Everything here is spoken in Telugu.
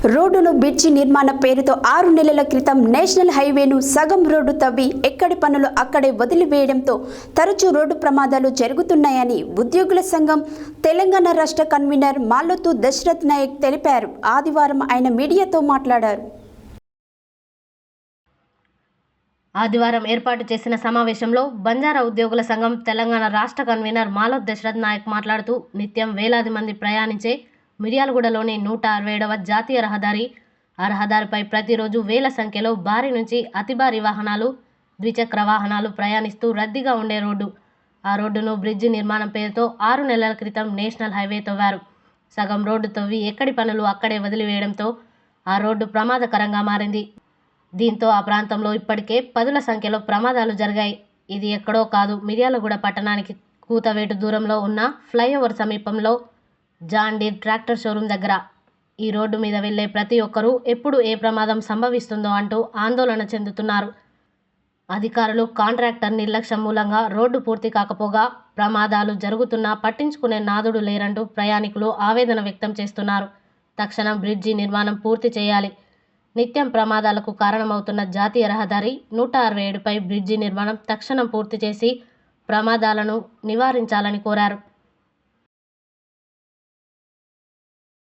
రోడ్డును బ్రిడ్జి నిర్మాణ పేరుతో 6 నెలల క్రితం నేషనల్ హైవేను సగం రోడ్డు తవ్వి ఎక్కడి పనులు అక్కడే వదిలివేయడంతో తరచూ రోడ్డు ప్రమాదాలు జరుగుతున్నాయని ఉద్యోగుల సంఘం తెలంగాణ రాష్ట్ర కన్వీనర్ మాలోతు దశరథ్ నాయక్ తెలిపారు. ఆదివారం ఆయన మీడియాతో మాట్లాడారు. ఆదివారం ఏర్పాటు చేసిన సమావేశంలో బంజారా ఉద్యోగుల సంఘం తెలంగాణ రాష్ట్ర కన్వీనర్ మాలోతు దశరథ్ నాయక్ మాట్లాడుతూ నిత్యం వేలాది మంది ప్రయాణించే మిర్యాలగూడలోని 167వ జాతీయ రహదారిపై ప్రతిరోజు వేల సంఖ్యలో భారీ నుంచి అతి భారీ వాహనాలు, ద్విచక్ర వాహనాలు ప్రయాణిస్తూ రద్దీగా ఉండే రోడ్డు. ఆ రోడ్డును బ్రిడ్జి నిర్మాణం పేరుతో 6 నెలల క్రితం నేషనల్ హైవే తవ్వారు. సగం రోడ్డు తవ్వి ఎక్కడి పనులు అక్కడే వదిలివేయడంతో ఆ రోడ్డు ప్రమాదకరంగా మారింది. దీంతో ఆ ప్రాంతంలో ఇప్పటికే పదుల సంఖ్యలో ప్రమాదాలు జరిగాయి. ఇది ఎక్కడో కాదు, మిర్యాలగూడ పట్టణానికి కూతవేటు దూరంలో ఉన్న ఫ్లైఓవర్ సమీపంలో జాన్ డీర్ ట్రాక్టర్ షోరూం దగ్గర. ఈ రోడ్డు మీద వెళ్లే ప్రతి ఒక్కరూ ఎప్పుడు ఏ ప్రమాదం సంభవిస్తుందో అంటూ ఆందోళన చెందుతున్నారు. అధికారులు, కాంట్రాక్టర్ నిర్లక్ష్యం మూలంగా రోడ్డు పూర్తి కాకపోగా ప్రమాదాలు జరుగుతున్నా పట్టించుకునే నాదుడు లేరంటూ ప్రయాణికులు ఆవేదన వ్యక్తం చేస్తున్నారు. తక్షణం బ్రిడ్జి నిర్మాణం పూర్తి చేయాలి. నిత్యం ప్రమాదాలకు కారణమవుతున్న జాతీయ రహదారి 167పై బ్రిడ్జి నిర్మాణం తక్షణం పూర్తి చేసి ప్రమాదాలను నివారించాలని కోరారు.